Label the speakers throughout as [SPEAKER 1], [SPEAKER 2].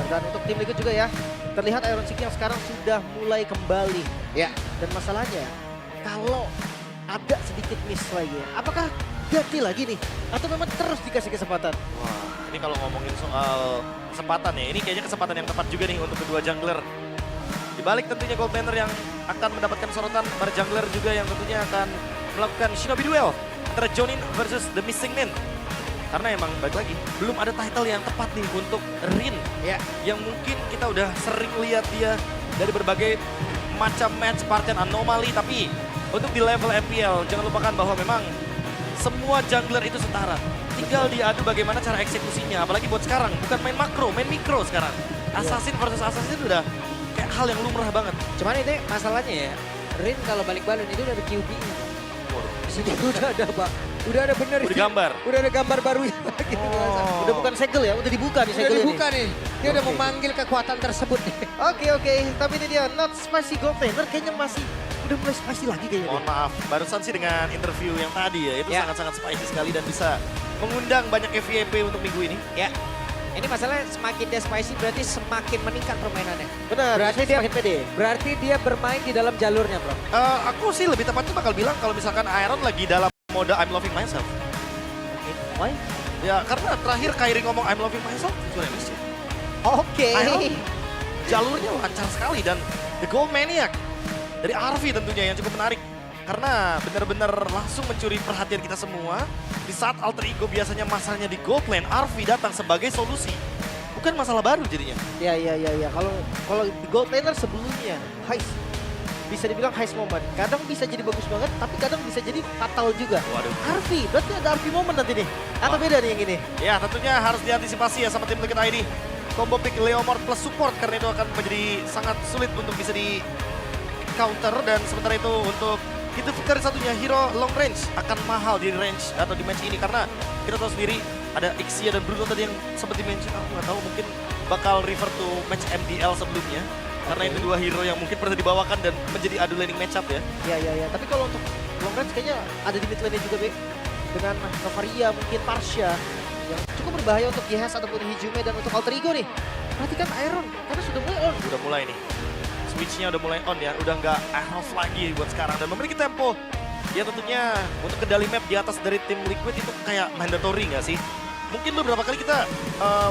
[SPEAKER 1] Dan untuk tim Liquid juga ya, terlihat Iron Siki yang sekarang sudah mulai kembali.
[SPEAKER 2] Ya.
[SPEAKER 1] Dan masalahnya, kalau ada sedikit miss lagi ya, apakah ganti lagi nih? Atau memang terus dikasih kesempatan?
[SPEAKER 3] Wah, ini kalau ngomongin soal kesempatan ya, ini kayaknya kesempatan yang tepat juga nih untuk kedua jungler. Di balik tentunya Gold Laner yang akan mendapatkan sorotan, para jungler juga yang tentunya akan melakukan Shinobi Duel antara Jonin versus The Missing Man. Karena emang balik lagi, belum ada title yang tepat nih untuk Rin.
[SPEAKER 2] Ya.
[SPEAKER 3] Yang mungkin kita udah sering lihat dia dari berbagai macam match partian anomali. Tapi untuk di level MPL, jangan lupakan bahwa memang semua jungler itu setara. Tinggal diadu bagaimana cara eksekusinya. Apalagi buat sekarang, bukan main makro, main mikro sekarang. Assassin versus Assassin itu udah kayak hal yang lumrah banget.
[SPEAKER 2] Cuman itu masalahnya ya, Rin kalau balik balon itu udah ada QB-nya. Di sini udah ada, Pak. Udah ada bener.
[SPEAKER 3] Udah gambar.
[SPEAKER 2] Udah ada gambar baru lagi.
[SPEAKER 1] Udah bukan segel ya, udah dibuka nih
[SPEAKER 2] Udah
[SPEAKER 1] segelnya
[SPEAKER 2] dibuka nih. Dia udah
[SPEAKER 1] Oke.
[SPEAKER 2] memanggil kekuatan tersebut nih.
[SPEAKER 1] Oke, tapi ini dia not spicy Gold Laner kayaknya masih udah mulai spicy lagi kayaknya.
[SPEAKER 3] Mohon maaf, barusan sih dengan interview yang tadi ya, itu
[SPEAKER 2] Ya.
[SPEAKER 3] sangat-sangat spicy sekali dan bisa mengundang banyak FYP untuk minggu ini.
[SPEAKER 2] Ya. Ini masalahnya semakin dia spicy berarti semakin meningkat permainannya.
[SPEAKER 1] Benar,
[SPEAKER 2] Berarti
[SPEAKER 1] berarti
[SPEAKER 2] dia-
[SPEAKER 1] semakin pede.
[SPEAKER 2] Berarti dia bermain di dalam jalurnya, Bro.
[SPEAKER 3] Aku sih lebih tepatnya bakal bilang kalau misalkan Iron lagi dalam mode I'm loving myself.
[SPEAKER 1] Why?
[SPEAKER 3] Ya karena terakhir Kairi ngomong I'm loving myself, sudah MSC.
[SPEAKER 1] Oke.
[SPEAKER 3] Iron jalurnya lancar sekali dan The Gold Maniac dari Arvi tentunya yang cukup menarik. Karena benar-benar langsung mencuri perhatian kita semua. Di saat alter ego biasanya masalahnya di Gold Lane, Arvi datang sebagai solusi. Bukan masalah baru jadinya.
[SPEAKER 1] Ya. Kalau di Gold Laner sebelumnya, heist. Bisa dibilang heist moment. Kadang bisa jadi bagus banget, tapi kadang bisa jadi fatal juga.
[SPEAKER 3] Waduh.
[SPEAKER 1] Arvi, berarti ada Arvi moment nanti nih. Atau
[SPEAKER 3] Wah.
[SPEAKER 1] beda nih yang ini?
[SPEAKER 3] Ya tentunya harus diantisipasi ya sama tim Liquid ID. Combo pick Leomord plus support karena itu akan menjadi sangat sulit untuk bisa di counter. Dan sementara itu untuk itu victory satunya hero long range akan mahal di range atau di match ini. Karena kita tahu sendiri ada Ixia dan Bruno tadi yang sempat di-mention. Aku nggak tahu mungkin bakal refer to match MDL sebelumnya. Karena itu dua hero yang mungkin pernah dibawakan dan menjadi adu laning matchup ya.
[SPEAKER 1] Ya. Tapi kalau untuk long range kayaknya ada di mid lane juga, Bek. Dengan Novaria, mungkin Parsha. Yang cukup berbahaya untuk Yehas ataupun Hijume dan untuk Alter Ego nih. Perhatikan Iron, karena sudah mulai on.
[SPEAKER 3] Udah mulai nih. Switch-nya udah mulai on ya. Udah nggak off lagi buat sekarang. Dan memiliki tempo. Ya tentunya untuk kendali map di atas dari tim Liquid itu kayak mandatory nggak sih? Mungkin beberapa kali kita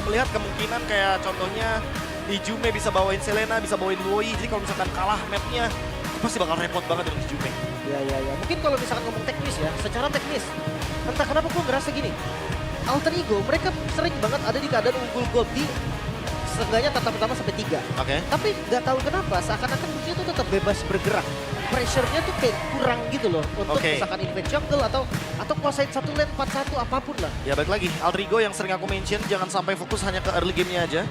[SPEAKER 3] melihat kemungkinan kayak contohnya Hijume bisa bawain Selena, bisa bawain Luoi. Jadi kalau misalkan kalah mapnya, pasti bakal repot banget dengan Hijume.
[SPEAKER 1] Ya. Mungkin kalau misalkan ngomong teknis ya, secara teknis. Entah kenapa gue ngerasa gini. Alter Ego, mereka sering banget ada di keadaan unggul gold di setengahnya tatap pertama sampai 3.
[SPEAKER 3] Oke.
[SPEAKER 1] Tapi nggak tahu kenapa seakan-akan musuhnya tuh tetap bebas bergerak. Pressure-nya tuh kayak kurang gitu loh untuk
[SPEAKER 3] Oke.
[SPEAKER 1] misalkan invade jungle atau kuasain satu lane 4-1 apapun lah.
[SPEAKER 3] Ya balik lagi, Alter Ego yang sering aku mention jangan sampai fokus hanya ke early game-nya aja.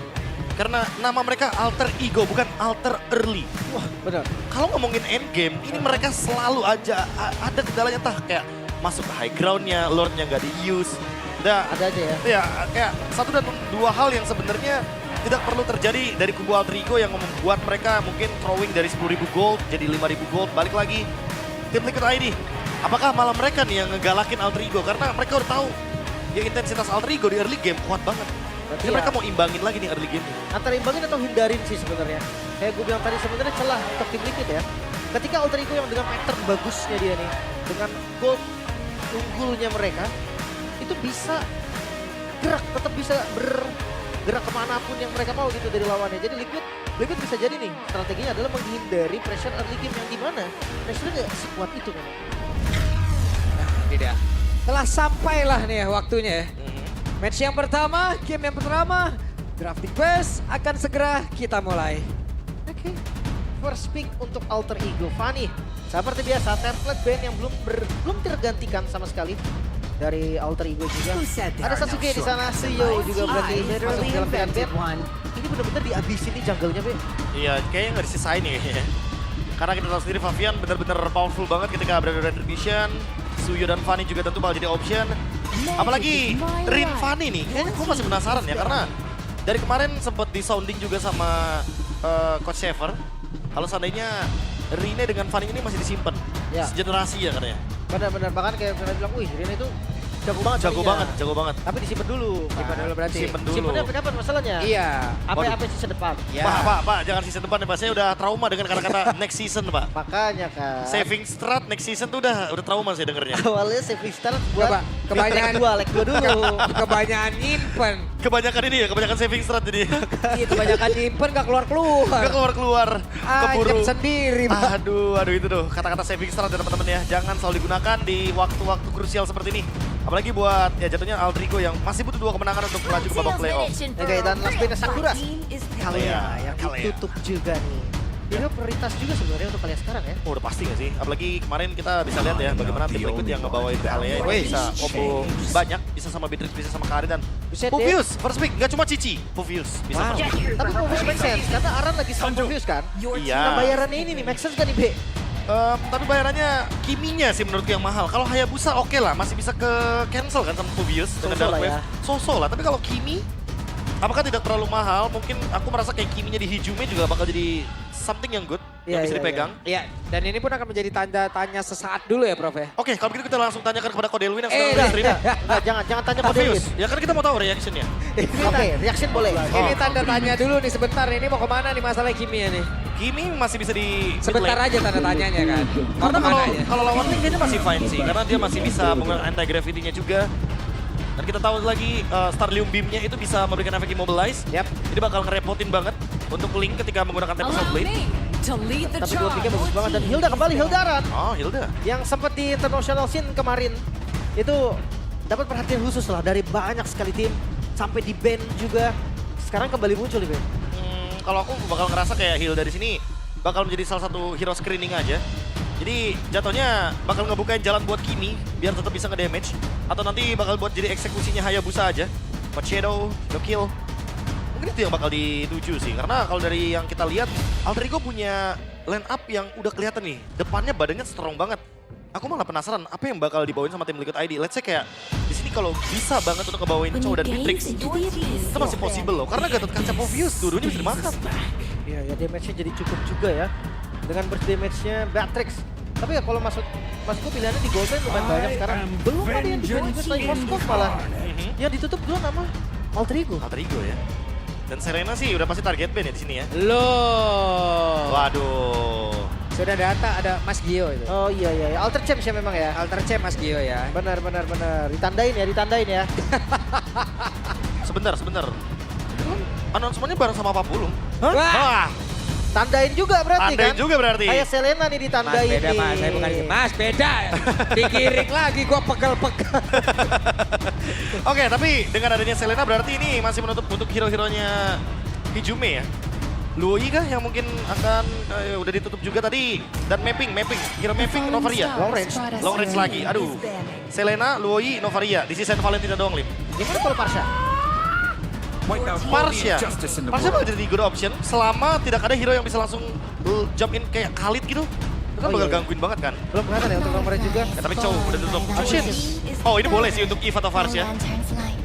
[SPEAKER 3] Karena nama mereka Alter Ego, bukan Alter Early.
[SPEAKER 1] Wah, benar.
[SPEAKER 3] Kalau ngomongin end game, ini mereka selalu aja ada kendalanya tah kayak masuk ke high ground-nya, Lord-nya nggak di-use.
[SPEAKER 1] Ada aja ya.
[SPEAKER 3] Ya kayak satu dan dua hal yang sebenarnya tidak perlu terjadi dari kubu Alter Ego yang membuat mereka mungkin throwing dari 10.000 gold jadi 5.000 gold. Balik lagi, tim Liquid ID. Apakah malah mereka nih yang ngegalakin Alter Ego? Karena mereka udah tahu ya intensitas Alter Ego di early game kuat banget.
[SPEAKER 1] Berarti
[SPEAKER 3] Jadi
[SPEAKER 1] ya,
[SPEAKER 3] mereka mau imbangin lagi nih early game.
[SPEAKER 1] antara imbangin atau hindarin sih sebenarnya. Kayak gue bilang tadi sebenarnya celah untuk tim Liquid ya. Ketika Alter Ego yang dengan pattern bagusnya dia nih, dengan gold unggulnya mereka, itu bisa gerak, tetap bisa bergerak kemanapun yang mereka mau gitu dari lawannya. Jadi Liquid bisa jadi nih, strateginya adalah menghindari pressure early game yang dimana pressure-nya nggak sekuat itu memang.
[SPEAKER 2] Tidak. Telah sampailah nih ya waktunya ya. Match yang pertama, game yang pertama, drafting best akan segera kita mulai.
[SPEAKER 1] Oke. First pick untuk Alter Ego, Fanny. Seperti biasa, template band yang belum tergantikan sama sekali dari Alter Ego juga. Ada Sasuke di sana, Suyo juga berarti masuk dalam pilihan band. Ini benar-benar dihabisin nih jungle-nya, Be.
[SPEAKER 3] Iya, kayaknya nggak disisain nih kayaknya. Karena kita tahu sendiri Favian benar-benar powerful banget ketika berada di Retribution. Suyo dan Fanny juga tentu bakal jadi option. Apalagi Rin Fanny nih, kayaknya gue masih penasaran ya. Karena dari kemarin sempat di sounding juga sama Coach Shaver. Kalau seandainya Rine dengan Fanny ini masih disimpan.
[SPEAKER 1] Ya.
[SPEAKER 3] Segenerasi ya katanya.
[SPEAKER 1] Benar-benar, bahkan kayak pernah bilang, wih Rina itu jago banget.
[SPEAKER 3] Jago
[SPEAKER 1] tadinya.
[SPEAKER 3] banget, jago banget.
[SPEAKER 1] Tapi disimpan dulu.
[SPEAKER 2] Simpan dulu berarti.
[SPEAKER 3] Simpen dulu.
[SPEAKER 1] Simpennya sampai kapan masalahnya?
[SPEAKER 2] Iya.
[SPEAKER 1] Apa season depan?
[SPEAKER 2] Ya.
[SPEAKER 3] Pak, jangan season depan ya Pak. Saya udah trauma dengan kata-kata next season Pak.
[SPEAKER 1] Makanya kan.
[SPEAKER 3] Saving strat next season tuh udah trauma saya dengernya.
[SPEAKER 1] Awalnya saving start buat
[SPEAKER 2] Coba, kebanyakan
[SPEAKER 1] leg 2 dulu.
[SPEAKER 2] Kebanyakan nyimpen.
[SPEAKER 3] Kebanyakan ini ya, kebanyakan saving strat jadi.
[SPEAKER 2] Iya, kebanyakan nyimpen gak keluar-keluar.
[SPEAKER 3] Gak keluar-keluar, keburu.
[SPEAKER 2] Ajab sendiri, Pak.
[SPEAKER 3] Aduh itu tuh kata-kata saving strat ya teman-teman ya. Jangan selalu digunakan di waktu-waktu krusial seperti ini. Apalagi buat ya jatuhnya Aldrigo yang masih butuh 2 kemenangan untuk melaju ke babak playoff.
[SPEAKER 1] Oke, dan Las Vegas Sakura. Kalea
[SPEAKER 3] Iya,
[SPEAKER 1] yang
[SPEAKER 3] Kalea.
[SPEAKER 1] ditutup juga nih. Ini prioritas juga sebenarnya untuk kalian sekarang ya.
[SPEAKER 3] Oh, udah pasti gak sih? Apalagi kemarin kita bisa lihat ya bagaimana tim Liquid yang ngebawain Kalea ini bisa combo banyak, bisa sama Beatrix, bisa sama Karin dan
[SPEAKER 1] Bisa deh.
[SPEAKER 3] Puvius first pick, gak cuma Cici, Puvius bisa
[SPEAKER 2] Wow.
[SPEAKER 3] first pick.
[SPEAKER 1] Tapi Puvius make sense, karena Aran lagi sama Puvius kan.
[SPEAKER 3] Iya.
[SPEAKER 1] Nah bayarannya ini nih, make sense kan nih B?
[SPEAKER 3] Tapi bayarannya Kiminya sih menurutku yang mahal. Kalau Hayabusa oke lah, masih bisa ke cancel kan sama Puvius dengan
[SPEAKER 1] So-so
[SPEAKER 3] Dark
[SPEAKER 1] lah
[SPEAKER 3] Wave.
[SPEAKER 1] ya.
[SPEAKER 3] So-so lah, tapi kalau Kimi apakah tidak terlalu mahal? Mungkin aku merasa kayak Kiminya di Hijume juga bakal jadi something yang good, yang
[SPEAKER 1] Iya,
[SPEAKER 3] bisa
[SPEAKER 1] iya,
[SPEAKER 3] dipegang.
[SPEAKER 2] Iya, dan ini pun akan menjadi tanda tanya sesaat dulu ya, Prof ya.
[SPEAKER 3] Oke, kalau begitu kita langsung tanyakan kepada Kodelwin yang sedang
[SPEAKER 2] Enggak,
[SPEAKER 3] stream.
[SPEAKER 1] Enggak, jangan tanya kode
[SPEAKER 3] Puvius, ya kan kita mau tahu reactionnya.
[SPEAKER 1] Oke, reaction boleh.
[SPEAKER 2] Ini tanda tanya dulu nih sebentar. Ini mau kemana nih masalah Kimi nih?
[SPEAKER 3] Kimi masih bisa di
[SPEAKER 2] Sebentar
[SPEAKER 3] mid lane.
[SPEAKER 2] aja tanda tanyanya kan. Mau
[SPEAKER 3] Karena
[SPEAKER 2] kemana aja?
[SPEAKER 3] kalau lawan lane kayaknya masih fine sih, karena dia masih bisa menggunakan anti-gravity-nya juga. Dan kita tahu lagi Starlium Beam-nya itu bisa memberikan efek immobilize.
[SPEAKER 2] Yap.
[SPEAKER 3] Jadi bakal ngerepotin banget untuk Link ketika menggunakan Tempest of Blade.
[SPEAKER 1] Tapi dua picknya bagus banget dan Hilda kembali, Hildaran.
[SPEAKER 3] Oh, Hilda.
[SPEAKER 1] Yang sempat di international scene kemarin itu dapat perhatian khusus lah dari banyak sekali tim sampai di band juga. Sekarang kembali muncul nih, Ben.
[SPEAKER 3] Kalau aku bakal ngerasa kayak Hilda di sini bakal menjadi salah satu hero screening aja. Jadi jatuhnya bakal ngebukain jalan buat Kimi biar tetap bisa nge-damage. Atau nanti bakal buat jadi eksekusinya Hayabusa aja. Buat Shadow, no kill. Mungkin itu yang bakal dituju sih. Karena kalau dari yang kita lihat, Aldrigo punya line up yang udah kelihatan nih. Depannya badannya strong banget. Aku malah penasaran apa yang bakal dibawain sama tim Liquid ID. Let's say kayak di sini kalau bisa banget untuk ngebawain cowok dan Beatrix, itu masih possible loh. Karena Gatot Kaca Puvius dua-duanya bisa dimakan.
[SPEAKER 1] Iya, ya damage-nya jadi cukup juga ya. Dengan burst damage-nya Beatrix. Tapi ya kalau masukku pilihannya di Gold Lane lumayan banyak sekarang. Belum ada yang di-ban juga selain Moskov malah. Yang ditutup dulu nama Aldrigo.
[SPEAKER 3] Aldrigo ya. Dan Serena sih udah pasti target ban ya di sini ya.
[SPEAKER 2] Loh.
[SPEAKER 3] Waduh.
[SPEAKER 2] Sudah data ada Mas Gio itu.
[SPEAKER 1] Oh iya, Alter Champs ya memang ya.
[SPEAKER 2] Alter C Mas Gio ya.
[SPEAKER 1] Benar. Ditandain ya.
[SPEAKER 3] Sebentar. Announcementnya bareng sama Pak Pulung.
[SPEAKER 1] Hah?
[SPEAKER 3] Wah,
[SPEAKER 1] Tandain juga berarti
[SPEAKER 3] tandain
[SPEAKER 1] kan?
[SPEAKER 3] juga berarti.
[SPEAKER 1] Kayak Selena nih
[SPEAKER 2] Mas
[SPEAKER 1] ditandain
[SPEAKER 2] beda
[SPEAKER 1] nih.
[SPEAKER 2] Mas, saya bukan Mas beda. Dikirik lagi gua pegel-pegel.
[SPEAKER 3] Oke, tapi dengan adanya Selena berarti ini masih menutup untuk hero-heronya Hijume ya. Luoyi kah yang mungkin akan udah ditutup juga tadi. Dan mapping. Hero mapping Novaria. Long range lagi. Aduh. Selena, Luoyi, Novaria. Di sisa Valentina doang, Lim.
[SPEAKER 1] Gimana kalau Parsha?
[SPEAKER 3] Parsha bakal jadi good option selama tidak ada hero yang bisa langsung jump in kayak Khalid gitu. Itu kan
[SPEAKER 1] Oh,
[SPEAKER 3] bakal
[SPEAKER 1] iya.
[SPEAKER 3] gangguin banget kan.
[SPEAKER 1] Belum kelihatan ya untuk nomornya juga.
[SPEAKER 3] Ya, tapi Chow udah tutup. Oh shit. Oh ini boleh sih untuk Eve atau Varsha.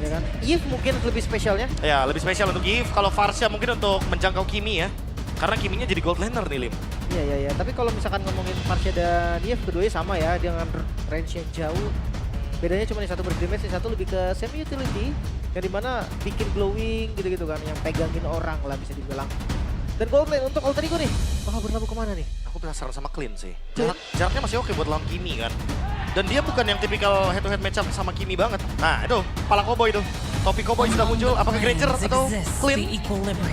[SPEAKER 1] Ya kan? Eve mungkin lebih spesialnya.
[SPEAKER 3] Ya lebih spesial untuk Eve. Kalau Varsha mungkin untuk menjangkau Kimi ya. Karena Kiminya jadi gold laner nih Lim.
[SPEAKER 1] Iya. Tapi kalau misalkan ngomongin Parsha dan Eve keduanya sama ya dengan range yang jauh. Bedanya cuma yang satu berdamage, yang satu lebih ke semi utility. Yang dimana bikin glowing gitu-gitu kan. Yang pegangin orang lah bisa dibilang. Dan gold lane untuk Alter Ego nih. Bakal berlabuh kemana nih?
[SPEAKER 3] Aku penasaran sama Clean sih. Jaraknya masih oke buat lawan Kimi kan. Dan dia bukan yang tipikal head to head matchup sama Kimi banget. Nah itu, pala cowboy itu. Topi cowboy sudah muncul, apakah Granger atau Clean?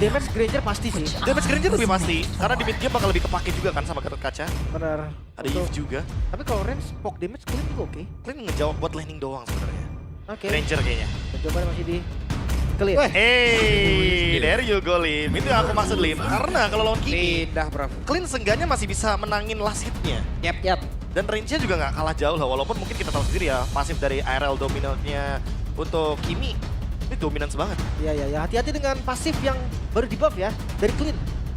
[SPEAKER 1] Damage Granger pasti sih.
[SPEAKER 3] Damage Granger lebih pasti. Karena di mid game bakal lebih kepake juga kan sama Gatot Kaca.
[SPEAKER 1] Benar.
[SPEAKER 3] Ada Eve juga.
[SPEAKER 1] Tapi kalau range poke damage Clean juga oke.
[SPEAKER 3] Clean ngejawab buat laning doang sebenarnya.
[SPEAKER 1] Oke.
[SPEAKER 3] Granger kayaknya.
[SPEAKER 1] Coba masih di clear.
[SPEAKER 3] Hey, there you go Lim. Itu yang aku maksud Lim. Karena kalau lawan Kimi,
[SPEAKER 2] Pindah, Prof.
[SPEAKER 3] Clean seenggaknya masih bisa menangin last hitnya.
[SPEAKER 1] Yap.
[SPEAKER 3] Dan range-nya juga nggak kalah jauh lah, walaupun mungkin kita tahu sendiri ya, pasif dari IRL dominantnya untuk Kimi, ini dominance banget.
[SPEAKER 1] Iya. Hati-hati dengan pasif yang baru di buff ya, dari Clean.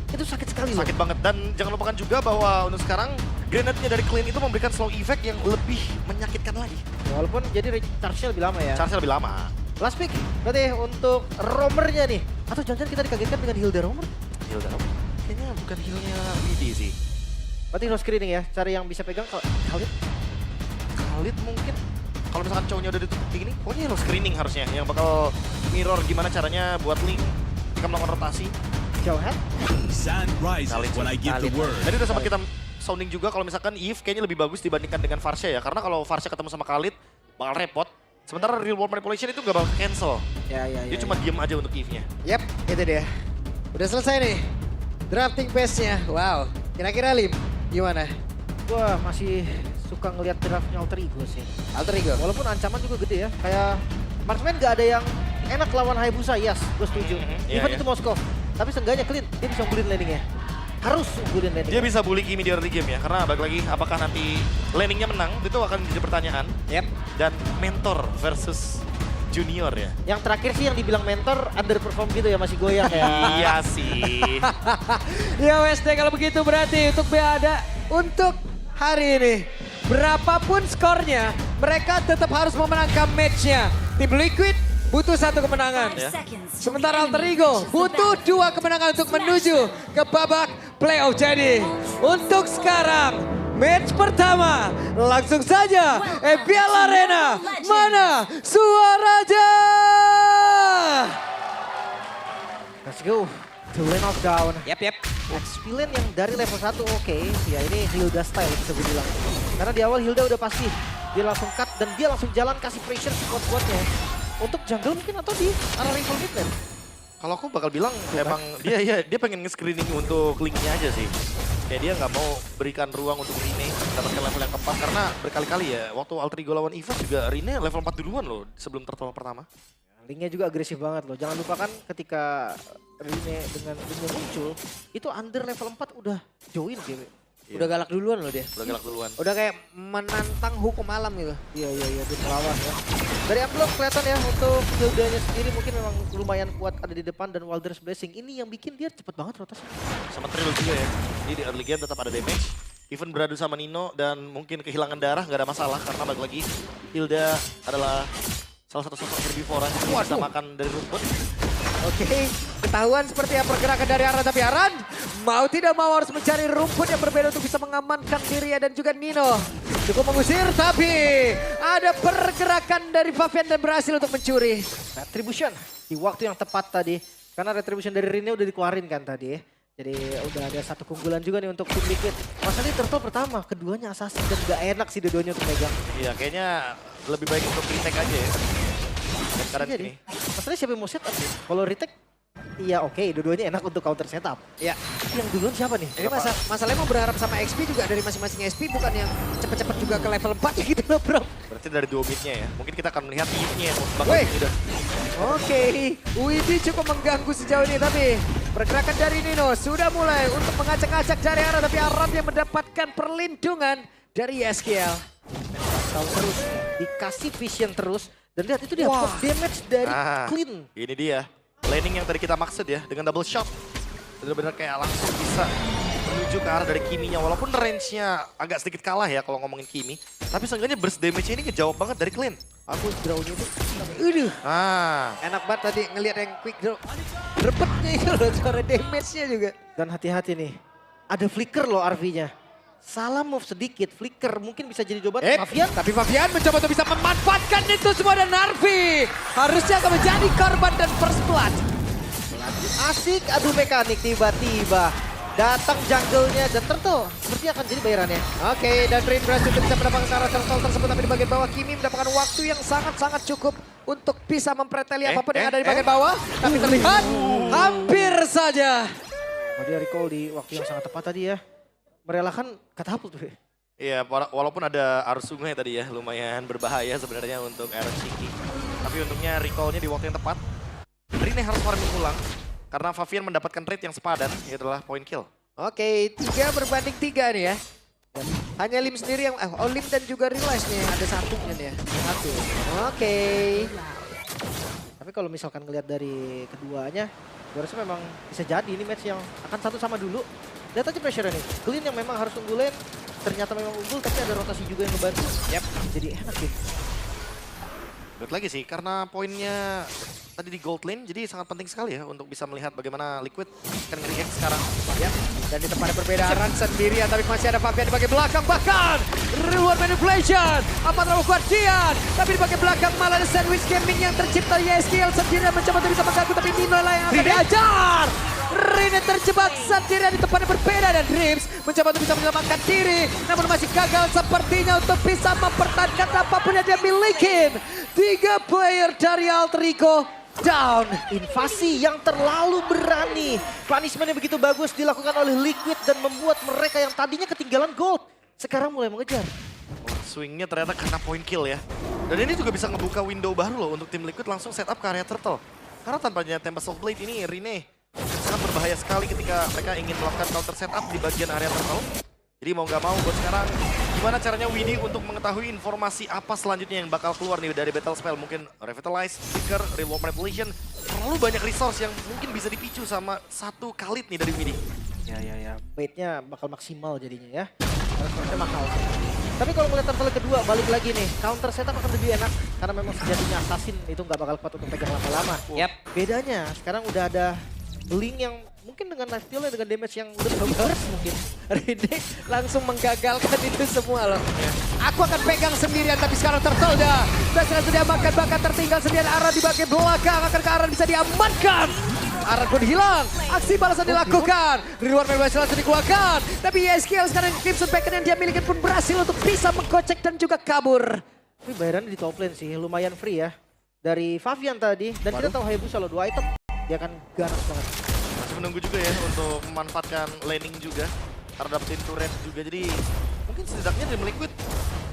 [SPEAKER 1] Itu sakit sekali loh.
[SPEAKER 3] Sakit banget, dan jangan lupakan juga bahwa untuk sekarang, grenade-nya dari Clean itu memberikan slow effect yang lebih menyakitkan lagi.
[SPEAKER 1] Walaupun jadi charge-nya lebih lama ya.
[SPEAKER 3] Charge-nya lebih lama.
[SPEAKER 1] Last pick, berarti untuk roamernya nih. Atau jangan-jangan kita dikagetkan dengan Hilda roamer.
[SPEAKER 3] Hilda, kayaknya bukan heal-nya Widi sih.
[SPEAKER 1] Berarti hero screening ya, cari yang bisa pegang Khalid.
[SPEAKER 3] Khalid mungkin. kalau misalkan cowoknya udah ditutup kayak gini, pokoknya lo screening harusnya yang bakal mirror gimana caranya buat Link ketika melakukan rotasi.
[SPEAKER 1] Jauh head.
[SPEAKER 4] Sun rises
[SPEAKER 3] Khalid
[SPEAKER 4] when I give the word.
[SPEAKER 3] Tadi udah sempat kita sounding juga kalau misalkan Eve kayaknya lebih bagus dibandingkan dengan Varsha ya. Karena kalau Varsha ketemu sama Khalid bakal repot. Sementara real world manipulation itu gak bakal cancel.
[SPEAKER 2] Ya.
[SPEAKER 3] Dia cuma diem aja untuk Eve-nya.
[SPEAKER 2] Yap, itu dia. Udah selesai nih. Drafting phase-nya. Wow. Kira-kira Lim, gimana?
[SPEAKER 1] Gua masih suka ngelihat draftnya Alter Ego sih.
[SPEAKER 2] Alter Ego.
[SPEAKER 1] Walaupun ancaman juga gede ya. Kayak marksman gak ada yang enak lawan Hayabusa, yes, gue setuju.
[SPEAKER 3] Iya,
[SPEAKER 1] Even
[SPEAKER 3] iya.
[SPEAKER 1] itu Moskov. Tapi seenggaknya clean, dia bisa unggulin landingnya. Harus unggulin landingnya.
[SPEAKER 3] Dia bisa bully Kimi di early game ya. Karena balik lagi apakah nanti landingnya menang itu akan jadi pertanyaan.
[SPEAKER 2] Yap.
[SPEAKER 3] Dan mentor versus junior ya.
[SPEAKER 1] Yang terakhir sih yang dibilang mentor underperform gitu ya, masih goyang ya.
[SPEAKER 3] Iya sih.
[SPEAKER 2] Ya WSD kalau begitu berarti untuk BADA untuk hari ini. Berapapun skornya, mereka tetap harus memenangkan match-nya. Tim Liquid butuh 1 kemenangan. Sementara Alter Ego butuh 2 kemenangan untuk menuju ke babak playoff. Jadi untuk sekarang match pertama langsung saja EPL Arena. Mana suaranya?
[SPEAKER 1] Let's go. To lane of down.
[SPEAKER 2] Yap.
[SPEAKER 1] XP lane yang dari level 1 oke. Ya ini Hilda style bisa gue bilang. Karena di awal Hilda udah pasti. Dia langsung cut dan dia langsung jalan kasih pressure squad-squadnya. Untuk jungle mungkin atau di arah rival mid lane.
[SPEAKER 3] Kalau aku bakal bilang emang dia pengen nge-screening untuk Link-nya aja sih. Kayak dia nggak mau berikan ruang untuk Rine mendapatkan level yang keempat karena berkali-kali ya waktu Alter Ego lawan Eva juga Rine level 4 duluan loh sebelum turtle pertama.
[SPEAKER 1] Linknya juga agresif banget loh. Jangan lupakan ketika Rine dengan Linknya muncul, itu under level 4 udah join dia.
[SPEAKER 2] Udah galak duluan loh dia.
[SPEAKER 3] Udah galak duluan.
[SPEAKER 2] Udah kayak menantang hukum alam gitu.
[SPEAKER 1] Iya, dia melawan ya. Dari Amblok kelihatan ya untuk Hildanya sendiri mungkin memang lumayan kuat ada di depan dan Wilders Blessing. Ini yang bikin dia cepet banget rotasi.
[SPEAKER 3] Sama Trill juga ya. Jadi di early game tetap ada damage. Even beradu sama Nino dan mungkin kehilangan darah nggak ada masalah karena balik lagi Hilda adalah salah satu sosok herbivora yang bisa makan dari rumput.
[SPEAKER 2] Oke, ketahuan seperti apa pergerakan dari Aran, tapi Aran mau tidak mau harus mencari rumput yang berbeda untuk bisa mengamankan Tyria dan juga Nino. Cukup mengusir, tapi ada pergerakan dari Fabian dan berhasil untuk mencuri.
[SPEAKER 1] Retribution di waktu yang tepat tadi. Karena Retribution dari Rine udah dikeluarin kan tadi. Jadi udah ada 1 keunggulan juga nih untuk tim Liquid. Masalahnya turtle pertama, keduanya assassin dan gak enak sih dua-duanya untuk megang.
[SPEAKER 3] Iya kayaknya lebih baik untuk retake aja ya. Dan sekarang
[SPEAKER 1] Iya
[SPEAKER 3] ini.
[SPEAKER 1] nih. Masalahnya siapa yang mau setup sih? Kalau retake, iya oke, dua-duanya enak untuk counter setup.
[SPEAKER 2] Ya,
[SPEAKER 1] Tapi yang duluan siapa nih?
[SPEAKER 2] ini masalahnya mau berharap sama XP juga dari masing-masing SP, bukan yang cepet-cepet juga ke level 4 gitu loh bro.
[SPEAKER 3] Berarti dari duo midnya ya. Mungkin kita akan melihat Eve-nya yang bakal
[SPEAKER 2] Wih.
[SPEAKER 3] udah.
[SPEAKER 2] Oke, Widi cukup mengganggu sejauh ini, tapi pergerakan dari Nino sudah mulai untuk mengacak-acak dari Aran, tapi Aran yang mendapatkan perlindungan dari YSKL.
[SPEAKER 1] Tahu terus, dikasih vision terus. Dan lihat itu dia,
[SPEAKER 2] Wah.
[SPEAKER 1] pop damage dari Clean.
[SPEAKER 3] Ini dia. Laning yang tadi kita maksud ya dengan double shot. Benar-benar kayak langsung bisa menuju ke arah dari Kimi-nya. Walaupun range-nya agak sedikit kalah ya kalau ngomongin Kimi. Tapi seenggaknya burst damage-nya ini ngejawab banget dari Clean.
[SPEAKER 1] Aku draw-nya itu,
[SPEAKER 2] Enak banget tadi ngelihat yang quick draw. Repetnya itu loh, suara damage-nya juga.
[SPEAKER 1] dan hati-hati nih. Ada flicker loh RV-nya. Salah move sedikit, flicker mungkin bisa jadi jawaban. Fabian
[SPEAKER 2] Tapi Fabian mencoba untuk bisa memanfaatkan itu semua dan Narvi harusnya akan menjadi korban dan first blood.
[SPEAKER 1] asik, adu mekanik tiba-tiba. Datang jungle-nya dan Turtle sepertinya akan jadi bayarannya.
[SPEAKER 2] Oke, dan Rin berhasil untuk bisa mendapatkan arah turtle tersebut, tapi di bagian bawah Kimi mendapatkan waktu yang sangat-sangat cukup untuk bisa mempreteli apapun yang ada di bagian bawah. Tapi terlihat hampir saja.
[SPEAKER 1] Oh, dia recall di waktu yang sangat tepat tadi ya. Merelakan katapult tuh.
[SPEAKER 3] Iya, walaupun ada arus sungai tadi ya, lumayan berbahaya sebenarnya untuk Aaron Shiki. Tapi untungnya recall-nya di waktu yang tepat. Rine harus farming ulang, karena Fabian mendapatkan rate yang sepadan, yaitu adalah point kill.
[SPEAKER 2] Oke, 3 berbanding 3 nih ya. Dan hanya Lim sendiri yang, Lim dan juga Realize nih, ada satunya nih ya. Satu. Oke.
[SPEAKER 1] Tapi kalau misalkan ngelihat dari keduanya, gue rasa memang bisa jadi ini match yang akan satu sama dulu. Lihat aja pressure nih. Clean yang memang harus unggulin, ternyata memang unggul tapi ada rotasi juga yang ngebantu.
[SPEAKER 2] Yap.
[SPEAKER 1] Jadi enak gitu.
[SPEAKER 3] Baik lagi sih, karena poinnya tadi di gold lane, jadi sangat penting sekali ya untuk bisa melihat bagaimana Liquid akan nge-react sekarang.
[SPEAKER 2] Ya, dan di tempat yang berbeda Aran sendirian, tapi masih ada Fabian di bagian belakang. Bahkan reward manipulation, apa terlalu kuat Dian, tapi di bagian belakang malah ada sandwich gaming yang tercipta. YSKL sendirian mencoba untuk bisa mengganggu, tapi Nino lah yang akan diajar. Rine terjebak sendirian di tempat yang berbeda dan Dreams mencoba untuk bisa menyelamatkan diri, namun masih gagal sepertinya untuk bisa mempertahankan apapun yang dia milikin. 3 player dari Alter Ego down.
[SPEAKER 1] Invasi yang terlalu berani. Punishment yang begitu bagus dilakukan oleh Liquid dan membuat mereka yang tadinya ketinggalan gold sekarang mulai mengejar.
[SPEAKER 3] Swingnya ternyata kena point kill ya. Dan ini juga bisa ngebuka window baru loh untuk tim Liquid langsung setup ke area turtle. Karena tanpanya Tempest of Blade ini Rine sangat berbahaya sekali ketika mereka ingin melakukan counter setup di bagian area turtle. Jadi mau nggak mau buat sekarang gimana caranya Widi untuk mengetahui informasi apa selanjutnya yang bakal keluar nih dari battle spell. Mungkin Revitalize, Flicker, Reward Manipulation. Terlalu banyak resource yang mungkin bisa dipicu sama satu Khalid nih dari Widi.
[SPEAKER 1] Ya. Bait-nya bakal maksimal jadinya ya. Harusnya mahal. Tapi kalau melihat turtle kedua balik lagi nih. Counter setup akan lebih enak. Karena memang sejatinya assassin itu nggak bakal kuat untuk pegang lama-lama.
[SPEAKER 2] Yap.
[SPEAKER 1] Bedanya sekarang udah ada Link yang mungkin dengan life steal dengan damage yang udah bagus mungkin.
[SPEAKER 2] Rine langsung menggagalkan itu semua loh. Aku akan pegang sendirian, tapi sekarang Turtle dah. Berhasil diamankan, bahkan tertinggal sendirian. Aran di bagian belakang, akan ke Aran bisa diamankan. Aran pun hilang, aksi balasan dilakukan. Reward berhasil langsung dikeluarkan. Tapi YSKL sekarang Crimson Beacon yang dia miliki pun berhasil untuk bisa menggocek dan juga kabur.
[SPEAKER 1] Tapi bayarannya di top lane sih lumayan free ya. Dari Fabian tadi. Dan kita tahu Hayabusa loh 2 item. Dia akan ganas banget.
[SPEAKER 3] Masih menunggu juga ya untuk memanfaatkan laning juga. Karena dapetin turret juga, jadi mungkin setidaknya tim Liquid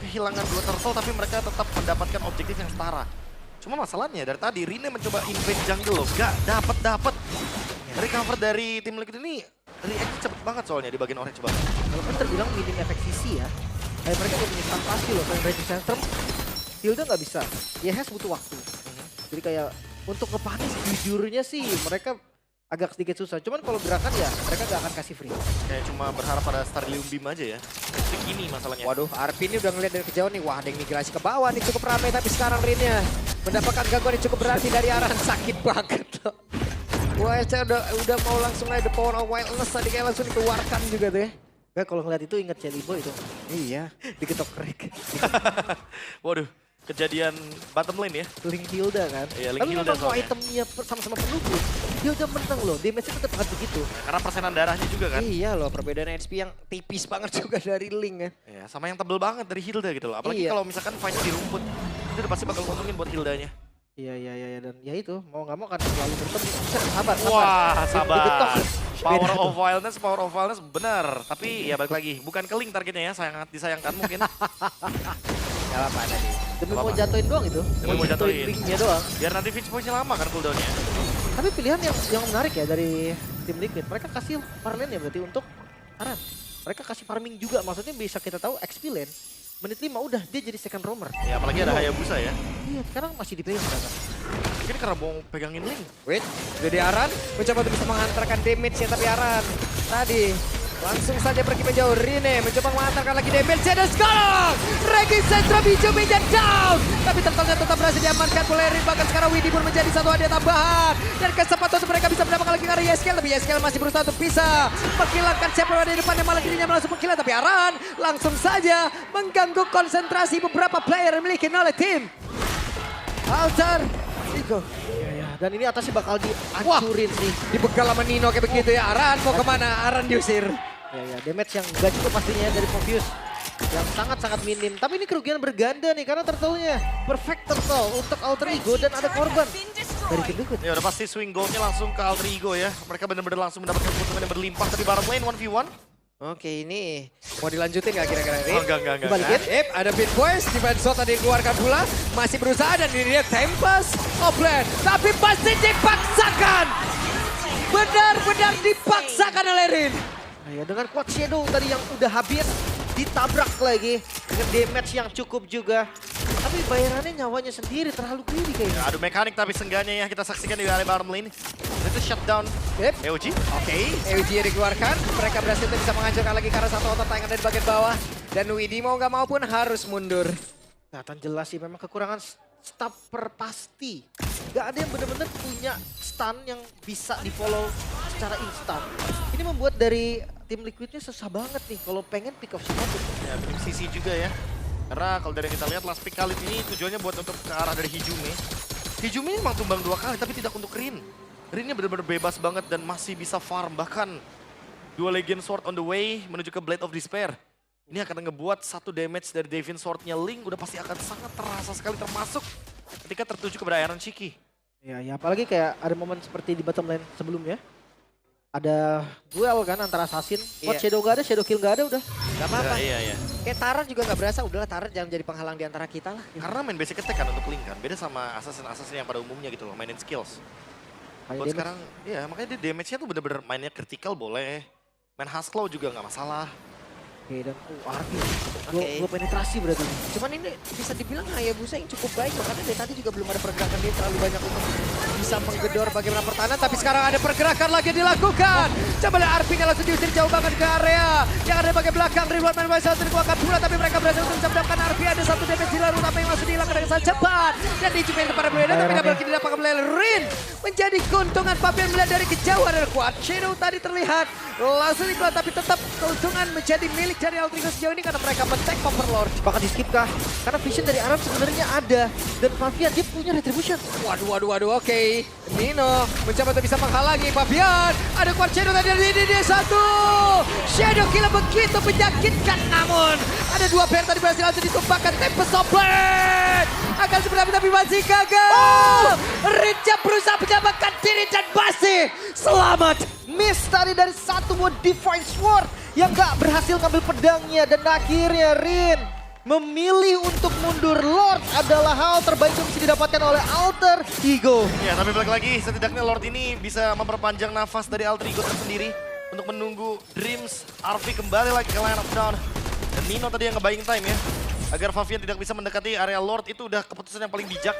[SPEAKER 3] kehilangan 2 turtle tapi mereka tetap mendapatkan objektif yang setara. Cuma masalahnya dari tadi Rine mencoba invade jungle loh, gak dapet. Dari cover dari tim Liquid ini react cepet banget soalnya di bagian orange banget.
[SPEAKER 1] Kalau kan terbilang minim efek CC ya. Kayak mereka udah menyimpan pasti loh, kayak Rage Center. Hilda nggak bisa, YHS butuh waktu. Jadi kayak untuk ngepanis jujurnya sih mereka agak sedikit susah. Cuman kalau gerakan ya mereka nggak akan kasih free.
[SPEAKER 3] Kayak cuma berharap pada Starlium Beam aja ya. Trik ini masalahnya.
[SPEAKER 2] Waduh, Arpin ini udah ngeliat dari kejauhan nih. Wah, ada yang migrasi ke bawah nih, cukup ramai. Tapi sekarang Rinnya mendapatkan gangguan yang cukup berarti dari Aran. Sakit banget loh. Wah, saya udah mau langsung aja the power of wildness tadi kayak langsung dikeluarkan juga tuh ya.
[SPEAKER 1] Gak kalau ngeliat itu inget Celibo itu.
[SPEAKER 2] Iya.
[SPEAKER 1] Diketok crack.
[SPEAKER 3] Waduh, kejadian bottom lane ya.
[SPEAKER 1] Link Hilda kan.
[SPEAKER 3] Iya, Link
[SPEAKER 1] Tapi
[SPEAKER 3] Hilda
[SPEAKER 1] memang mau
[SPEAKER 3] soalnya.
[SPEAKER 1] itemnya sama-sama penuh pun. Hilda menang loh, damage-nya tetap akan begitu.
[SPEAKER 3] Karena persenan darahnya juga kan.
[SPEAKER 2] Iya loh, perbedaan HP yang tipis banget juga dari Link kan.
[SPEAKER 3] Ya, sama yang tebel banget dari Hilda gitu loh. Apalagi
[SPEAKER 2] Iya.
[SPEAKER 3] kalau misalkan fight-nya di rumput, itu udah pasti bakal nguntungin buat Hildanya.
[SPEAKER 1] Iya dan ya itu mau nggak mau kan selalu bertemu. Sabar.
[SPEAKER 3] Wah,
[SPEAKER 1] Digetok.
[SPEAKER 3] sabar. Power
[SPEAKER 1] Beda tuh.
[SPEAKER 3] of wildness benar. Tapi ya balik lagi, bukan ke Link targetnya ya, sangat disayangkan mungkin.
[SPEAKER 2] Gak apa-apa tadi.
[SPEAKER 1] Demi
[SPEAKER 3] Apa-apa.
[SPEAKER 1] mau jatuhin doang itu.
[SPEAKER 3] Demi mau jatuhin.
[SPEAKER 1] Linknya doang.
[SPEAKER 3] Biar nanti Finch Voice-nya lama kan cooldown-nya.
[SPEAKER 1] Tapi pilihan yang menarik ya dari tim Liquid. Mereka kasih parlane ya berarti untuk Aran. Mereka kasih farming juga, maksudnya bisa kita tahu XP lane. Menit 5 udah dia jadi second roamer.
[SPEAKER 3] Ya apalagi ada Hayabusa ya.
[SPEAKER 1] Iya sekarang masih di base mereka.
[SPEAKER 3] Mungkin karena mau pegangin Link.
[SPEAKER 2] Wait, jadi Aran mencoba untuk bisa menghantarkan damage-nya, tapi Aran tadi langsung saja pergi menjauh. Rine mencoba menghantarkan lagi damage-nya dan sekarang Regi Sentra Bijou Meja down. Tapi tertolnya tetap berhasil diamankan oleh Rin. Bahkan sekarang Widi pun menjadi satu hadiah tambahan. Dan kesempatan untuk mereka bisa mendapatkan lagi karena YSKL. Tapi YSKL masih berusaha untuk bisa menghilangkan siapa di depan yang malah dirinya langsung menghilang. Tapi Aran langsung saja mengganggu konsentrasi beberapa player yang dimiliki oleh tim Alter Ego.
[SPEAKER 1] Dan ini atasnya bakal dihancurin sih.
[SPEAKER 2] Dibegal sama Nino kayak begitu ya. Aran mau kemana? Aran diusir.
[SPEAKER 1] Ya damage yang gak cukup pastinya dari Mobius. Yang sangat-sangat minim. Tapi ini kerugian berganda nih karena turtle-nya. Perfect turtle untuk Alter Ego dan ada korban dari tim Liquid.
[SPEAKER 3] Ya udah pasti swing goal-nya langsung ke Alter Ego ya. Mereka benar-benar langsung mendapatkan keuntungan yang berlimpah. Tapi bottom lane 1v1.
[SPEAKER 2] Oke, ini mau dilanjutin nggak kira-kira ini?
[SPEAKER 3] Oh, enggak.
[SPEAKER 1] Dibalikin.
[SPEAKER 2] Ada Beat Boys, defense shot tadi dikeluarkan pula. Masih berusaha dan ini dia Tempest offlane. Tapi pasti dipaksakan. Benar-benar dipaksakan oleh Rin.
[SPEAKER 1] Nah, ya, dengan quad shadow tadi yang udah habis. Ditabrak lagi. Dengan damage yang cukup juga. Tapi bayarannya nyawanya sendiri terlalu greedy kayaknya.
[SPEAKER 3] Ya, adu mekanik tapi seenggaknya ya kita saksikan di area bottom lane. Itu shutdown
[SPEAKER 2] Yep.
[SPEAKER 3] EOG.
[SPEAKER 2] Oke, EUG dikeluarkan. Mereka berhasil untuk bisa menghancurkan lagi karena satu otot yang ada di bagian bawah. Dan Widi mau nggak mau pun harus mundur.
[SPEAKER 1] Kelihatan jelas sih memang kekurangan stopper pasti. Gak ada yang bener-bener punya stun yang bisa di follow secara instan. Ini membuat dari tim Liquidnya susah banget nih kalau pengen pick off sesuatu.
[SPEAKER 3] Ya, tim CC juga ya. Karena kalau dari yang kita lihat last pick kali ini tujuannya buat untuk ke arah dari Hijume. Hijume memang tumbang 2 kali tapi tidak untuk Rin. Rinnya benar-benar bebas banget dan masih bisa farm. Bahkan 2 Legion Sword on the way menuju ke Blade of Despair. Ini akan ngebuat 1 damage dari Devin Sword-nya Link udah pasti akan sangat terasa sekali termasuk ketika tertuju kepada Iron Chiki.
[SPEAKER 1] Ya apalagi kayak ada momen seperti di bottom lane sebelumnya. Ada duel kan antara Assassin. Buat
[SPEAKER 2] Iya.
[SPEAKER 1] Shadow gak ada, Shadow Kill gak ada udah.
[SPEAKER 2] Gak apa-apa.
[SPEAKER 3] Iya.
[SPEAKER 2] Kayak Taran juga gak berasa, udahlah Taran jangan jadi penghalang di antara kita lah.
[SPEAKER 3] Karena main basic attack kan untuk Link kan. Beda sama assassin-assassin yang pada umumnya gitu loh, mainin skills.
[SPEAKER 1] Hanya
[SPEAKER 3] Buat
[SPEAKER 1] damage.
[SPEAKER 3] sekarang, ya makanya dia damage-nya tuh bener-bener mainnya critical boleh. Main Husklow juga nggak masalah.
[SPEAKER 1] Oke dan RP.
[SPEAKER 2] Oke.
[SPEAKER 1] Gue penetrasi berarti.
[SPEAKER 2] Cuman ini bisa dibilang Hayabusa yang cukup baik loh, karena dari tadi juga belum ada pergerakan dia terlalu banyak untuk bisa menggedor bagaimana pertahanan. Tapi sekarang ada pergerakan lagi dilakukan. Coba lihat RP-nya langsung diusir jauh banget ke area yang ada di bagian belakang. Ribuan main masih langsung dikeluarkan pula, tapi mereka berhasil untuk bisa mendapatkan RP. Ada 1 damage di lalu, tapi yang langsung dihilangkan dengan sangat cepat. Dan dijumain kepada Bleda, tapi double kill didapatkan oleh Rin. Menjadi keuntungan Fabian melihat dari kejauhan dan Quad Shadow tadi terlihat langsung dikeluar, tapi tetap keuntungan menjadi milik dari Altrigo sejauh ini karena mereka men-take Overlord.
[SPEAKER 1] Apakah di skip kah? Karena vision dari Aram sebenarnya ada. Dan Fabian dia punya retribution.
[SPEAKER 2] Waduh, oke. Nino mencoba untuk bisa menghalangi Fabian. Ada Quad Shadow tadi dari dia 1. Shadow Kill begitu menyakitkan, namun ada 2 pair tadi berhasil langsung ditumpahkan. Tempest of Blade akan seperti apa tapi masih gagal. Rinca berusaha menyelamatkan diri dan masih selamat.
[SPEAKER 1] Miss tadi dari 1 buat Divine Sword yang gak berhasil ngambil pedangnya. Dan akhirnya Rin memilih untuk mundur. Lord adalah hal terbaik yang bisa didapatkan oleh Alter Ego.
[SPEAKER 3] Ya tapi balik lagi, setidaknya Lord ini bisa memperpanjang nafas dari Altrigo tersendiri untuk menunggu Dreams RV kembali lagi ke line of down. Dan Nino tadi yang nge-buying time ya, agar Fabian tidak bisa mendekati area Lord itu udah keputusan yang paling bijak.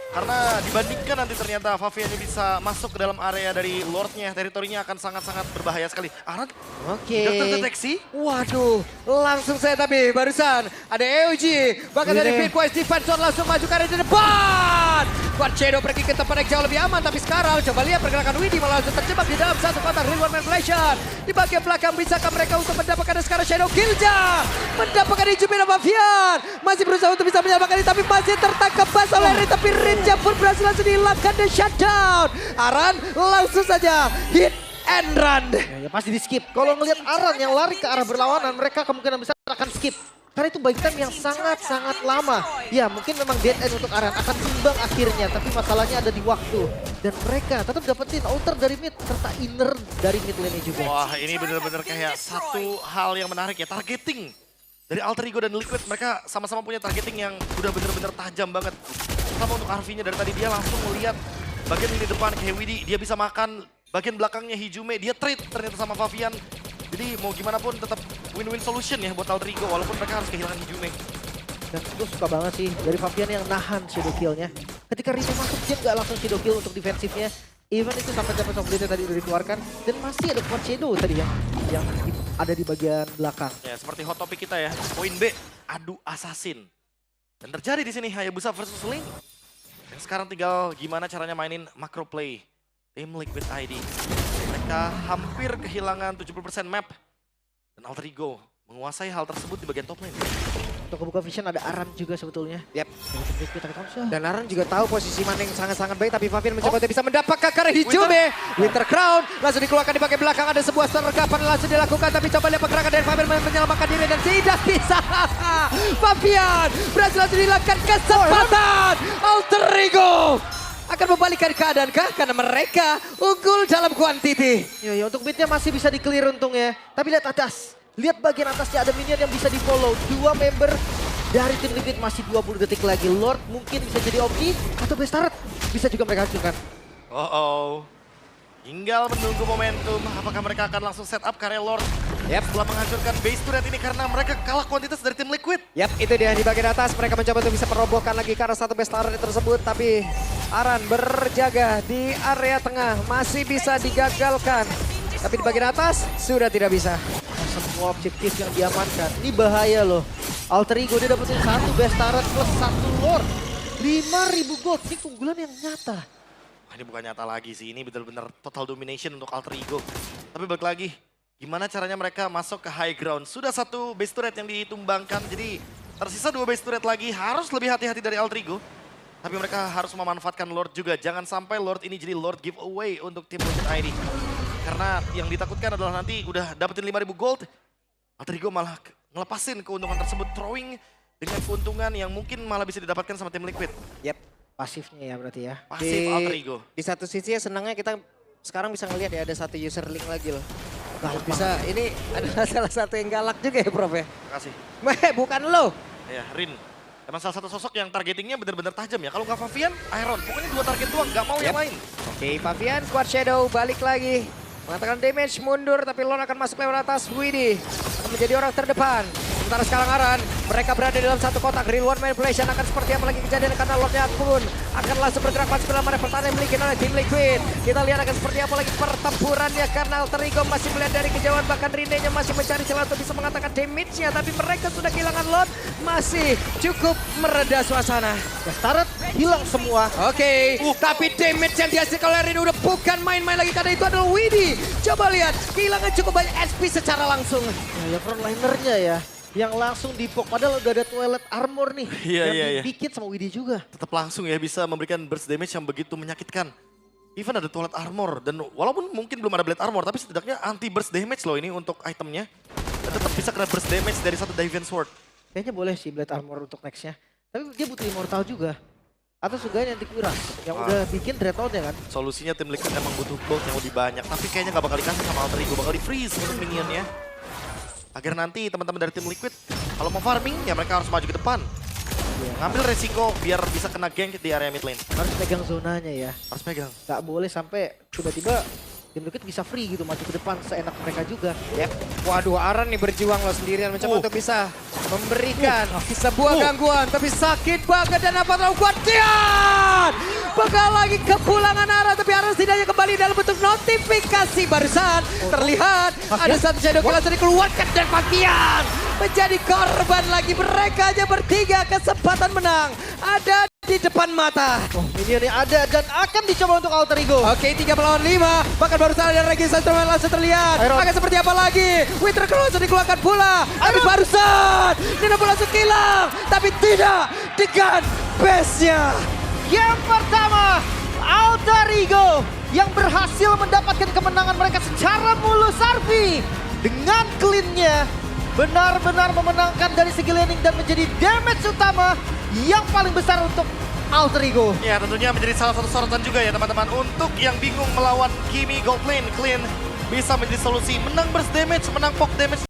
[SPEAKER 3] Karena dibandingkan nanti ternyata Fabian ini bisa masuk ke dalam area dari Lordnya, teritorinya akan sangat-sangat berbahaya sekali. Aran
[SPEAKER 2] Oke.
[SPEAKER 3] tidak terdeteksi.
[SPEAKER 2] Waduh, langsung saya tapi barusan ada EOG. Bahkan dari
[SPEAKER 1] Ini.
[SPEAKER 2] Bitwise Defensor langsung maju ke area di depan. Quad Shadow pergi ke tempat yang jauh lebih aman. Tapi sekarang coba lihat pergerakan Widi malah langsung terjebak di dalam satu kotak Real Manipulation. Di bagian belakang bisakah mereka untuk mendapatkan sekarang Shadow Killja. Mendapatkan Ijubin Fabian. Masih berusaha untuk bisa menyelamatkan ini tapi masih tertangkap basah oleh Rin. Tapi Rinja pun berhasil langsung dihilangkan dan shutdown. Aran langsung saja hit and run.
[SPEAKER 1] Ya pasti di skip. Kalau ngelihat Aran yang lari ke arah berlawanan, mereka kemungkinan besar akan skip. Karena itu buying time yang sangat-sangat lama. Ya mungkin memang dead end untuk Aran akan tumbang akhirnya. Tapi masalahnya ada di waktu. Dan mereka tetap dapetin outer dari mid serta inner dari mid lane juga.
[SPEAKER 3] Wah ini benar-benar kayak satu hal yang menarik ya, targeting. Dari Altrigo dan Liquid mereka sama-sama punya targeting yang udah benar-benar tajam banget. Sama untuk RV-nya dari tadi dia langsung melihat bagian lini depan kayak Widi, dia bisa makan bagian belakangnya Hijume, dia trade ternyata sama Fabian. Jadi mau gimana pun tetap win-win solution ya buat Altrigo walaupun mereka harus kehilangan Hijume.
[SPEAKER 1] Dan gue suka banget sih dari Fabian yang nahan shadow kill-nya. Ketika Rino masuk dia nggak langsung shadow kill untuk defensifnya. Even itu sampai Tempest of Blade tadi udah dikeluarkan. Dan masih ada Quad Shadow tadi yang ada di bagian belakang.
[SPEAKER 3] Ya seperti hot topic kita ya, poin B, adu assassin. Dan terjadi di sini Hayabusa versus Link. Dan sekarang tinggal gimana caranya mainin macro play. Tim Liquid ID. Mereka hampir kehilangan 70% map. Dan Altrigo menguasai hal tersebut di bagian top lane.
[SPEAKER 1] Untuk kebuka vision ada Aram juga sebetulnya.
[SPEAKER 2] Yap.
[SPEAKER 1] Kita ketahuan.
[SPEAKER 2] Dan Aran juga tahu posisi mana yang sangat-sangat baik, tapi Fabian mencoba untuk bisa mendapatkan karena Hijume. Winter Crown langsung dikeluarkan di bagian belakang, ada sebuah sergapan langsung dilakukan, tapi coba lihat pergerakan dari Fabian menyelamatkan diri dan tidak bisa. Fabian berhasil langsung dilakukan kesempatan. Alter Ego akan membalikkan keadaan kah? Karena mereka unggul dalam kuantiti.
[SPEAKER 1] Ya untuk midnya masih bisa di-clear untungnya. Tapi lihat atas. Lihat bagian atasnya ada minion yang bisa di-follow. 2 member dari tim Liquid masih 20 detik lagi. Lord mungkin bisa jadi opsi atau Bestaret bisa juga mereka hancurkan.
[SPEAKER 3] Tinggal menunggu momentum. Apakah mereka akan langsung set up karya Lord?
[SPEAKER 2] Yap.
[SPEAKER 3] Setelah menghancurkan base turret ini karena mereka kalah kuantitas dari tim Liquid.
[SPEAKER 2] Yap, itu dia di bagian atas. Mereka mencoba untuk bisa merobohkan lagi karena satu best turret tersebut. Tapi Aran berjaga di area tengah. Masih bisa digagalkan. Tapi di bagian atas sudah tidak bisa.
[SPEAKER 1] Semua objektif yang diamankan. Ini bahaya loh. Alter Ego dia dapetin 1 Bestaret plus 1 Lord. 5.000 gold, ini keunggulan yang nyata.
[SPEAKER 3] Wah, ini bukan nyata lagi sih, ini benar-benar total domination untuk Alter Ego. Tapi balik lagi, gimana caranya mereka masuk ke high ground? Sudah 1 base turret yang ditumbangkan, jadi tersisa 2 base turret lagi. Harus lebih hati-hati dari Alter Ego. Tapi mereka harus memanfaatkan Lord juga. Jangan sampai Lord ini jadi Lord giveaway untuk tim Liquid ID. Karena yang ditakutkan adalah nanti udah dapetin 5.000 gold, Alter Ego malah ngelepasin keuntungan tersebut, throwing dengan keuntungan yang mungkin malah bisa didapatkan sama tim Liquid.
[SPEAKER 2] Yep.
[SPEAKER 1] Pasifnya ya berarti ya.
[SPEAKER 3] Pasif Alter Ego.
[SPEAKER 2] Di satu sisi ya senangnya kita sekarang bisa ngelihat ya ada 1 user link lagi loh. Kalau bisa ini adalah salah satu yang galak juga ya Prof ya.
[SPEAKER 3] Terima kasih.
[SPEAKER 2] Bukan lo.
[SPEAKER 3] Ya, Rin. Emang salah satu sosok yang targetingnya benar-benar tajam ya. Kalau nggak Favian, Iron. Pokoknya 2 target doang, nggak mau yang lain.
[SPEAKER 2] Oke, Favian, Quad Shadow balik lagi. Mengatakan damage mundur, tapi Lon akan masuk lewat atas. Widih akan menjadi orang terdepan. Sementara sekarang Aran, mereka berada dalam satu kotak. Real One Manipulation akan seperti apa lagi kejadian karena Lordnya pun akan langsung bergerak masuk dalam area pertahanan yang dimiliki oleh tim Liquid. Kita lihat akan seperti apa lagi pertempurannya karena Alter Ego masih melihat dari kejauhan. Bahkan Rene-nya masih mencari celah untuk bisa mengatakan damage-nya. Tapi mereka sudah kehilangan Lord, masih cukup mereda suasana.
[SPEAKER 1] Turret hilang semua.
[SPEAKER 2] Oke, tapi damage yang dihasilkan oleh Rene udah bukan main-main lagi karena itu adalah Widih. Coba lihat, kehilangan cukup banyak SP secara langsung.
[SPEAKER 1] Ya frontlinernya ya. Yang langsung dipok, padahal udah ada Twilight Armor nih.
[SPEAKER 3] Iya,
[SPEAKER 1] yang
[SPEAKER 3] iya, iya.
[SPEAKER 1] dibikin sama Widih juga.
[SPEAKER 3] Tetap langsung ya bisa memberikan burst damage yang begitu menyakitkan. Even ada Twilight Armor dan walaupun mungkin belum ada Blade Armor tapi setidaknya anti burst damage loh ini untuk itemnya. Dan tetap bisa kena burst damage dari satu Divine Sword.
[SPEAKER 1] Kayaknya boleh sih Blade Armor untuk nextnya. Tapi dia butuh Immortal juga. Atau seenggaknya anti kuras yang udah bikin Dreadnought-nya kan.
[SPEAKER 3] Solusinya tim Liquid emang butuh gold yang lebih banyak. Tapi kayaknya gak bakal dikasih sama Alter Ego, bakal di-freeze untuk minionnya. Agar nanti teman-teman dari tim Liquid kalau mau farming ya mereka harus maju ke depan. Ngambil resiko biar bisa kena gank di area mid lane.
[SPEAKER 1] Harus pegang zonanya ya.
[SPEAKER 3] Harus pegang.
[SPEAKER 1] Gak boleh sampai tiba-tiba tim Liquid bisa free gitu maju ke depan seenak mereka juga.
[SPEAKER 2] Yep. Waduh, Aran nih berjuang loh sendirian mencoba untuk bisa memberikan sebuah gangguan. Tapi sakit banget dan apa terlalu kuat. Bakal lagi kepulangan Aran, tapi Aran setidaknya kembali dalam bentuk notifikasi barusan. Terlihat ada satu shadow kill yang dikeluarkan dan Favian menjadi korban lagi. Mereka aja bertiga kesempatan menang. Ada di depan mata.
[SPEAKER 1] Minionnya ada dan akan dicoba untuk Alter Ego.
[SPEAKER 2] Oke, 3 melawan 5. Bahkan barusan ada Regi Sandroman langsung terlihat.
[SPEAKER 1] Iron.
[SPEAKER 2] Akan seperti apa lagi? Winter Cross langsung dikeluarkan pula. Tapi barusan Nina pun langsung hilang. Tapi tidak dengan base-nya.
[SPEAKER 1] Yang pertama, Alter Ego yang berhasil mendapatkan kemenangan mereka secara mulus. Arfi dengan clean-nya benar-benar memenangkan dari segi laning dan menjadi damage utama yang paling besar untuk Alter Ego.
[SPEAKER 3] Ya tentunya menjadi salah satu sorotan juga ya teman-teman. Untuk yang bingung melawan Gimme Gold Lane, Clean bisa menjadi solusi. Menang burst damage, menang poke damage